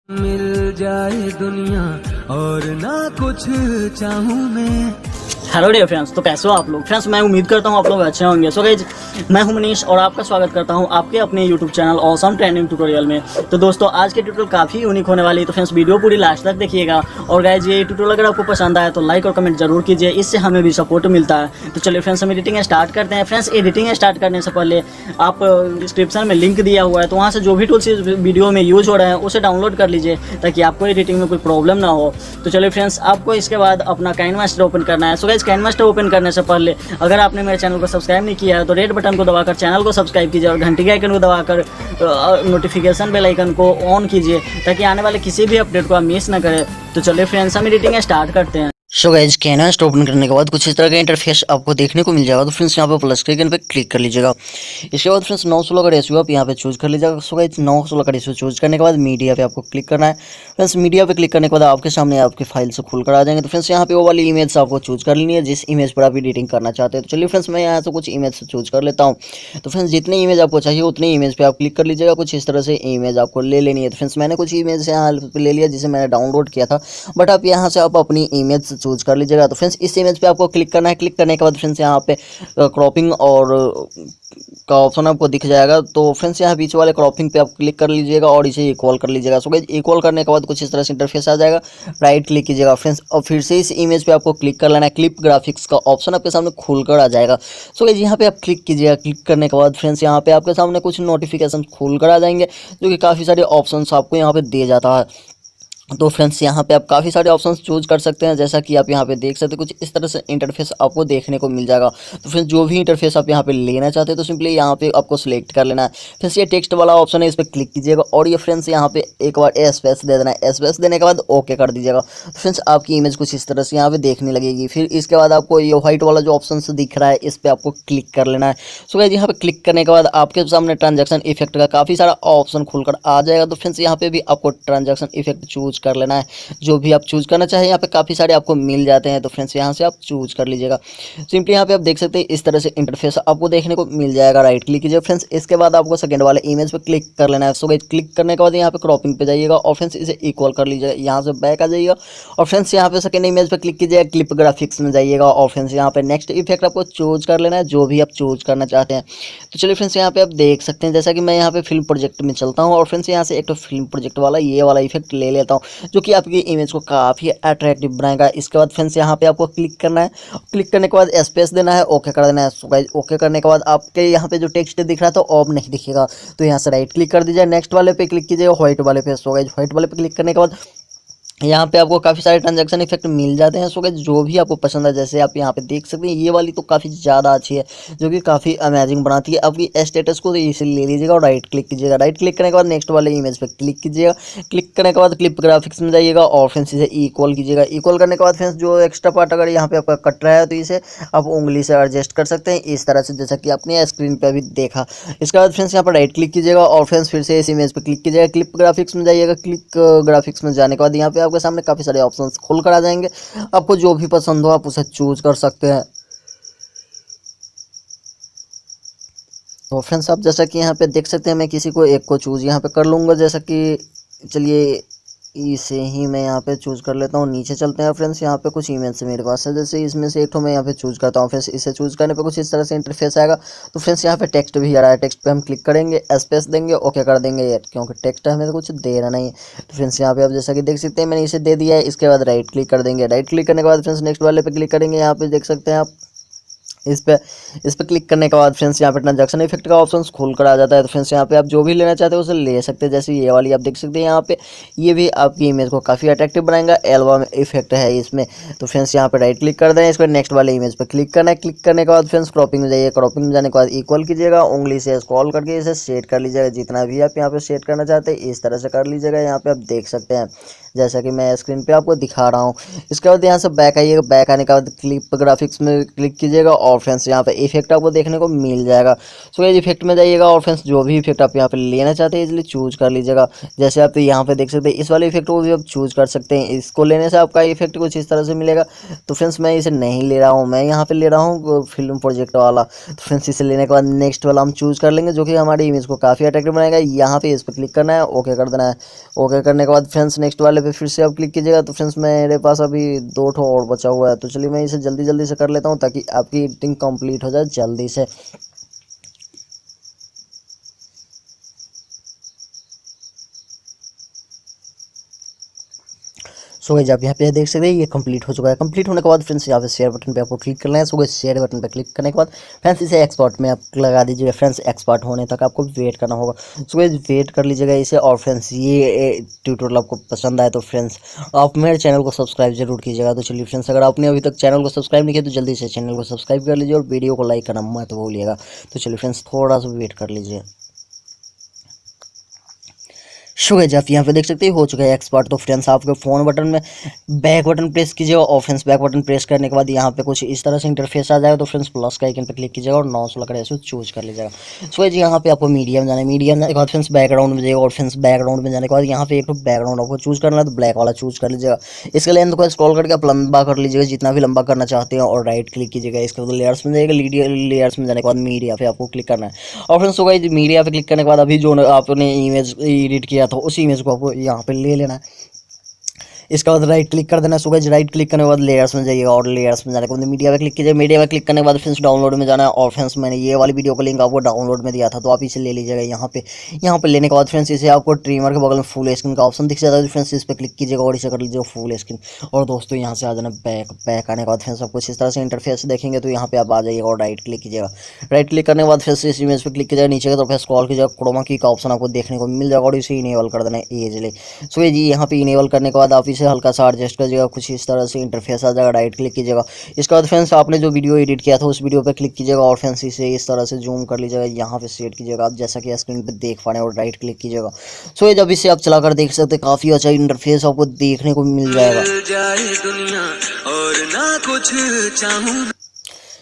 मिल जाए दुनिया और ना कुछ चाहूं मैं। हेलो डियर फ्रेंड्स, तो कैसे हो आप लोग। फ्रेंड्स मैं उम्मीद करता हूँ आप लोग अच्छे होंगे। सो गाइज मैं हूं मनीष और आपका स्वागत करता हूं आपके अपने YouTube channel awesome trending tutorial में। तो दोस्तों आज के ट्यूटोरियल काफ़ी यूनिक होने वाली है, तो फ्रेंड्स वीडियो पूरी लास्ट तक देखिएगा। और गाइज ये ट्यूटोरियल अगर आपको पसंद आया तो लाइक और कमेंट जरूर कीजिए, इससे हमें भी सपोर्ट मिलता है। तो चलिए फ्रेंड्स हम एडिटिंग स्टार्ट करते हैं। फ्रेंड्स एडिटिंग स्टार्ट करने से पहले आप डिस्क्रिप्शन में लिंक दिया हुआ है, तो वहाँ से जो भी टूल्स इस वीडियो में यूज हो रहे हैं उसे डाउनलोड कर लीजिए ताकि आपको एडिटिंग में कोई प्रॉब्लम ना हो। तो चलिए फ्रेंड्स आपको इसके बाद अपना काइनमास्टर ओपन करना है। सो गाइज काइनमास्टर ओपन करने से पहले अगर आपने मेरे चैनल को सब्सक्राइब नहीं किया है तो रेड बटन को दबाकर चैनल को सब्सक्राइब कीजिए और घंटी के आइकन को दबाकर नोटिफिकेशन बेल आइकन को ऑन कीजिए ताकि आने वाले किसी भी अपडेट को आप मिस ना करें। तो चलिए फ्रेंड्स हम एडिटिंग स्टार्ट करते हैं। सो गाइज कैनवास ओपन करने के बाद कुछ इस तरह का इंटरफेस आपको देखने को मिल जाएगा। तो फ्रेंड्स यहाँ पे प्लस के आइकन पे क्लिक कर लीजिएगा। इसके बाद फ्रेंड्स 916 का रेशियो आप यहाँ पे चूज कर लीजिएगा। सो गाइज 916 का रेशियो चूज करने के बाद मीडिया पे आपको क्लिक करना है। फ्रेंड्स मीडिया पे क्लिक करने के बाद आपके सामने आपकी फाइल से खुल कर आ जाएंगे। तो फ्रेंड्स यहाँ पे वो वाली इमेज आपको चूज कर लेनी है जिस इमेज पर आप एडिटिंग करना चाहते हैं। तो चलिए फ्रेंड्स मैं यहाँ से कुछ इमेज से चूज कर लेता हूँ। तो फ्रेंड्स जितनी इमेज आपको चाहिए उतनी इमेज पे आप क्लिक कर लीजिएगा। कुछ इस तरह से इमेज आपको ले लेनी है। तो फ्रेंड्स मैंने कुछ इमेज यहाँ पे ले लिया जिसे मैंने डाउनलोड किया था, बट आप यहाँ से आप अपनी इमेज चूज कर लीजिएगा। तो फ्रेंड्स इस इमेज पे आपको क्लिक करना है। क्लिक करने के बाद फ्रेंड्स यहाँ पे क्रॉपिंग और का ऑप्शन आपको दिख जाएगा। तो फ्रेंड्स यहाँ बीच वाले क्रॉपिंग पे आप क्लिक कर लीजिएगा और इसे इक्वल कर लीजिएगा। सो गाइस इक्वल करने के बाद कुछ इस तरह से इंटरफेस आ जाएगा। राइट क्लिक कीजिएगा फ्रेंड्स और फिर से इस इमेज पे आपको क्लिक कर लेना है। क्लिप ग्राफिक्स का ऑप्शन आपके सामने खुल कर आ जाएगा। सो गाइस यहाँ पे आप क्लिक कीजिएगा। क्लिक करने के बाद फ्रेंड्स यहाँ पे आपके सामने कुछ नोटिफिकेशन खुल कर आ जाएंगे जो कि काफ़ी सारे ऑप्शन आपको यहाँ पे दे जाता है। तो फ्रेंड्स यहाँ पे आप काफ़ी सारे ऑप्शंस चूज कर सकते हैं, जैसा कि आप यहाँ पे देख सकते हैं कुछ इस तरह से इंटरफेस आपको देखने को मिल जाएगा। तो फ्रेंड्स जो भी इंटरफेस आप यहाँ पे लेना चाहते हैं तो सिंपली यहाँ पे आपको सिलेक्ट कर लेना है। फ्रेंड्स ये टेक्स्ट वाला ऑप्शन है, इस पर क्लिक कीजिएगा और ये फ्रेंड्स यहाँ पे एक बार स्पेस दे देना है। स्पेस देने के बाद ओके कर दीजिएगा। तो फ्रेंड्स आपकी इमेज कुछ इस तरह से यहाँ पे देखने लगेगी। फिर इसके बाद आपको ये व्हाइट वाला जो ऑप्शन दिख रहा है इस पर आपको क्लिक कर लेना है। सो गाइस यहाँ पे क्लिक करने के बाद आपके सामने ट्रांजेक्शन इफेक्ट का काफ़ी सारा ऑप्शन खुलकर आ जाएगा। तो फ्रेंड्स यहाँ पे भी आपको ट्रांजेक्शन इफेक्ट चूज कर लेना है। जो भी आप चूज करना चाहें यहाँ पे काफ़ी सारे आपको मिल जाते हैं। तो फ्रेंड्स यहाँ से आप चूज कर लीजिएगा। सिंपली यहाँ पे आप देख सकते हैं इस तरह से इंटरफेस आपको देखने को मिल जाएगा। राइट क्लिक कीजिए फ्रेंड्स। इसके बाद आपको सेकंड वाले इमेज पे क्लिक कर लेना है। सो गाइस क्लिक करने के बाद यहाँ पे क्रॉपिंग पे जाइएगा और फ्रेंड्स इसे इक्वल कर लीजिएगा। यहाँ से बैक आ जाइएगा और फ्रेंड्स यहाँ पे सेकंड इमेज पे क्लिक कीजिएगा। क्लिप ग्राफिक्स में जाइएगा और फ्रेंड्स यहाँ पे नेक्स्ट इफेक्ट आपको चूज कर लेना है जो भी आप चूज करना चाहते हैं। तो चलिए फ्रेंड्स यहाँ पे आप देख सकते हैं जैसा कि मैं यहाँ पे फिल्म प्रोजेक्ट में चलता हूँ और फ्रेंड्स यहाँ से एक तो फिल्म प्रोजेक्ट वाला ये वाला इफेक्ट ले लेता हूँ जो कि आपकी इमेज को काफ़ी अट्रैक्टिव बनाएगा। इसके बाद फ्रेंड्स यहाँ पे आपको क्लिक करना है। क्लिक करने के बाद स्पेस देना है, ओके कर देना है। सो गाइस ओके करने के बाद आपके यहाँ पे जो टेक्स्ट दिख रहा है तो ऑफ नहीं दिखेगा, तो यहाँ से राइट क्लिक कर दीजिए। नेक्स्ट वाले पे क्लिक कीजिएगा, व्हाइट वाले पे। सो गाइस व्हाइट वाले पे क्लिक करने के बाद यहाँ पे आपको काफ़ी सारे ट्रांजैक्शन इफेक्ट मिल जाते हैं। सो गाइस जो भी आपको पसंद है, जैसे आप यहाँ पे देख सकते हैं ये वाली तो काफ़ी ज़्यादा अच्छी है जो कि काफ़ी अमेजिंग बनाती है आपकी स्टेटस को। तो इसे ले लीजिएगा और राइट क्लिक कीजिएगा। राइट क्लिक करने के बाद नेक्स्ट वाले इमेज पे क्लिक कीजिएगा। क्लिक करने के बाद क्लिप ग्राफिक्स में जाइएगा और फ्रेंड्स इसे इक्वल कीजिएगा। इक्वल करने के बाद फ्रेंड्स जो एक्स्ट्रा पार्ट अगर यहाँ पे आपका कट रहा है तो इसे आप उंगली से एडजस्ट कर सकते हैं इस तरह से, जैसा कि आपने स्क्रीन पर अभी देखा। इसके बाद फ्रेंड्स यहाँ पर राइट क्लिक कीजिएगा और फ्रेंड्स फिर से इस इमेज पर क्लिक कीजिएगा। क्लिप ग्राफिक्स में जाइएगा। क्लिक ग्राफिक्स में जाने के बाद यहाँ पे आपके सामने काफ़ी सारे ऑप्शंस खुल कर आ जाएंगे। आपको जो भी पसंद हो आप उसे चूज कर सकते हैं। तो फ्रेंड्स आप जैसा कि यहाँ पे देख सकते हैं मैं किसी को एक को चूज यहाँ पे कर लूँगा, जैसा कि चलिए इसे ही मैं यहाँ पे चूज़ कर लेता हूँ। नीचे चलते हैं फ्रेंड्स। यहाँ पे कुछ इमेज से मेरे पास है, जैसे इसमें से एक तो मैं यहाँ पे चूज़ करता हूँ। फ्रेंड्स इसे चूज़ करने पे कुछ इस तरह से इंटरफेस आएगा। तो फ्रेंड्स यहाँ पे टेक्स्ट भी आ रहा है, टेक्स्ट पे हम क्लिक करेंगे, स्पेस देंगे, ओके कर देंगे यार, क्योंकि टेक्स्ट हमें तो कुछ दे रहा नहीं है। तो फ्रेंड्स यहाँ पे आप जैसा कि देख सकते हैं मैंने इसे दे दिया है। इसके बाद राइट क्लिक कर देंगे। राइट क्लिक करने के बाद फ्रेंड्स नेक्स्ट वाले पे क्लिक करेंगे। यहाँ पे देख सकते हैं आप इस पे क्लिक करने के बाद फ्रेंड्स यहाँ पे ट्रांजैक्शन इफेक्ट का ऑप्शन खुल कर आ जाता है। तो फ्रेंड्स यहाँ पे आप जो भी लेना चाहते हैं उसे ले सकते हैं, जैसे ये वाली आप देख सकते हैं। यहाँ पे ये भी आपकी इमेज को काफ़ी अट्रैक्टिव बनाएगा। एल्बम इफेक्ट है इसमें। तो फ्रेंड्स यहाँ पे राइट क्लिक कर दें। इस पर नेक्स्ट वाले इमेज पे क्लिक करना है। क्लिक करने के बाद फ्रेंड्स क्रॉपिंग में जाइए। क्रॉपिंग में जाने के बाद इक्वल कीजिएगा, उंगली से स्क्रॉल करके इसे सेट कर लीजिएगा। जितना भी आप यहाँ पे सेट करना चाहते हैं इस तरह से कर लीजिएगा। यहाँ पे आप देख सकते हैं जैसा कि मैं स्क्रीन पे आपको दिखा रहा हूँ। इसके बाद यहाँ से बैक आइएगा। बैक आने के बाद क्लिप ग्राफिक्स में क्लिक कीजिएगा और फ्रेंड्स यहाँ पे इफेक्ट आपको देखने को मिल जाएगा। सो गाइस इफेक्ट में जाइएगा और फ्रेंड्स जो भी इफेक्ट आप यहाँ पे लेना चाहते हैं इजीली चूज कर लीजिएगा। जैसे आप यहाँ पे देख सकते हैं इस वाले इफेक्ट को भी आप चूज कर सकते हैं। इसको लेने से आपका इफेक्ट कुछ इस तरह से मिलेगा। तो फ्रेंड्स मैं इसे नहीं ले रहा हूँ, मैं यहाँ पे ले रहा हूँ फिल्म प्रोजेक्ट वाला। तो फ्रेंड्स इसे लेने के बाद नेक्स्ट वाला हम चूज कर लेंगे जो कि हमारी इमेज को काफ़ी अट्रैक्टिव बनाएगा। यहाँ पे इस पर क्लिक करना है, ओके कर देना है। ओके करने के बाद फ्रेंड्स नेक्स्ट वाले पे फिर से आप क्लिक कीजिएगा। तो फ्रेंड्स मेरे पास अभी 2 ठो और बचा हुआ है, तो चलिए मैं इसे जल्दी जल्दी से कर लेता हूँ ताकि आपकी एडिटिंग कंप्लीट हो जाए जल्दी से। सो गाइस आप यहाँ पे देख सकते हैं ये कंप्लीट हो चुका है। कंप्लीट होने के बाद फ्रेंड्स यहाँ पे शेयर बटन पे आपको क्लिक करना है। सो गाइस शेयर बटन पे क्लिक करने के बाद फ्रेंड्स इसे एक्सपोर्ट में आप लगा दीजिएगा। फ्रेंड्स एक्सपोर्ट होने तक आपको वेट करना होगा। सो गाइस वेट कर लीजिएगा इसे। और फ्रेंड्स ये ट्यूटोरियल आपको पसंद आए तो फ्रेंड्स आप मेरे चैनल को सब्सक्राइब जरूर कीजिएगा। तो चलिए फ्रेंड्स अगर आपने अभी तक चैनल को सब्सक्राइब नहीं किया तो जल्दी से चैनल को सब्सक्राइब कर लीजिए और वीडियो को लाइक करना मत भूलिएगा। तो चलिए फ्रेंड्स थोड़ा सा वेट कर लीजिए। सो गाइस आप यहाँ पे देख सकते हैं हो चुका है एक्सपर्ट। तो फ्रेंड्स आपके फ़ोन बटन में बैक बटन प्रेस कीजिएगा और फ्रेंड्स बैक बटन प्रेस करने के बाद यहाँ पे कुछ इस तरह से इंटरफेस आ जाएगा। तो फ्रेंड्स प्लस का आइकन पे क्लिक कीजिएगा और 916 का रेशो चूज कर लीजिएगा। सो गाइस यहाँ पे आपको मीडियम जाना है। मीडियम जाने के बाद फ्रेंड्स बैकग्राउंड में जाइएगा और फ्रेंड्स बैकग्राउंड में जाने के बाद यहाँ पे एक बैकग्राउंड आपको चूज करना है, तो ब्लैक वाला चूज कर लीजिएगा। इसके लेंथ को स्क्रॉल करके आप लंबा कर लीजिएगा जितना भी लंबा करना चाहते हैं और राइट क्लिक कीजिएगा। इसके बाद लेयर्स में जाइएगा। लेयर्स में जाने के बाद मीडिया पे आपको क्लिक करना है। और फ्रेंड्स सो गाइस मीडिया पे क्लिक करने के बाद अभी जो आपने इमेज एडिट किया था उस इमेज को आपको यहाँ पे ले लेना है। इसके बाद राइट क्लिक कर देना। सो गाइस राइट क्लिक करने के बाद लेयर्स में जाइएगा और लेयर्स में जाने के बाद मीडिया पे क्लिक कीजिए। मीडिया पे क्लिक करने के बाद फ्रेंड्स डाउनलोड में जाना है। और फ्रेंड्स मैंने ये वाली वीडियो का लिंक आपको डाउनलोड में दिया था तो आप इसे ले लीजिएगा। यहाँ पे लेने के बाद फ्रेंड्स इसे आपको ट्रिमर के बगल में फुल स्क्रीन का ऑप्शन दिख जाता है। फ्रेंड्स इस पर क्लिक कीजिएगा और इसे कर लीजिएगा फुल स्क्रीन। और दोस्तों यहाँ से आ जाना बैक आने के बाद फ्रेंड्स आपको इस तरह से इंटरफेस देखेंगे। तो यहाँ पे आप आ जाइएगा और राइट क्लिक कीजिएगा। राइट क्लिक करने के बाद फ्रेंड्स इस इमेज पे क्लिक कीजिएगा। नीचे की तरफ स्क्रॉल कीजिएगा, क्रोमा की का ऑप्शन आपको देखने को मिल जाएगा और इसे इनेबल कर देना है इजीली। सो ये जी यहाँ पे इनेबल करने के बाद आप इसे हल्का सा एडजस्ट कीजिएगा। कुछ इस तरह से इंटरफेस आ जाएगा। राइट क्लिक कीजिएगा। इसके बाद फ्रेंड्स आपने जो वीडियो एडिट किया था उस वीडियो पे क्लिक कीजिएगा और फ्रेंड्स इसे इस तरह से जूम कर लीजिएगा। यहाँ पे सेट कीजिएगा आप जैसा कि स्क्रीन पे देख पा रहे हैं और राइट क्लिक कीजिएगा। सो ये जब इसे आप चलाकर देख सकते हैं काफ़ी अच्छा इंटरफेस आपको देखने को मिल जाएगा। दुनिया और ना कुछ चाहूं।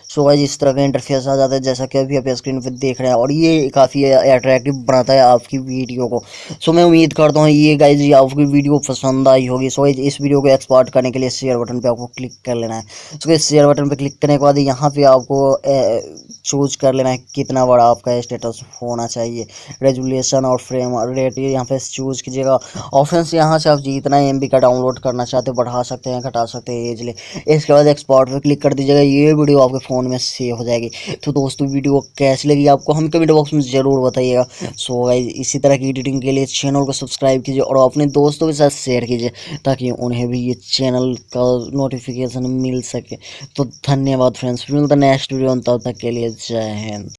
सो गाइस इस तरह का इंटरफेस आ जाता है जैसा कि अभी आप स्क्रीन पे देख रहे हैं और ये काफ़ी अट्रैक्टिव बनाता है आपकी वीडियो को। सो मैं उम्मीद करता हूँ ये गाइस ये आपकी वीडियो पसंद आई होगी। सो गाइस इस वीडियो को एक्सपोर्ट करने के लिए शेयर बटन पे आपको क्लिक कर लेना है। सो गाइस शेयर बटन पे क्लिक करने के बाद यहाँ पे आपको चूज कर लेना है कितना बड़ा आपका स्टेटस होना चाहिए। रेजुलेशन और फ्रेम रेट यहाँ पे चूज कीजिएगा। और फ्रेंड्स यहाँ से आप जितना MB का डाउनलोड करना चाहते हैं बढ़ा सकते हैं घटा सकते हैं इजीली। इसके बाद एक्सपोर्ट पे क्लिक कर दीजिएगा। ये वीडियो आपके फ़ोन में सेव हो जाएगी। तो दोस्तों वीडियो कैसी लगी आपको हम कमेंट बॉक्स में ज़रूर बताइएगा। सो गाइस इसी तरह की एडिटिंग के लिए चैनल को सब्सक्राइब कीजिए और अपने दोस्तों के साथ शेयर कीजिए ताकि उन्हें भी ये चैनल का नोटिफिकेशन मिल सके। तो धन्यवाद फ्रेंड्स, फिर मिलता है नेक्स्ट वीडियो। तब तक के लिए जय हिंद।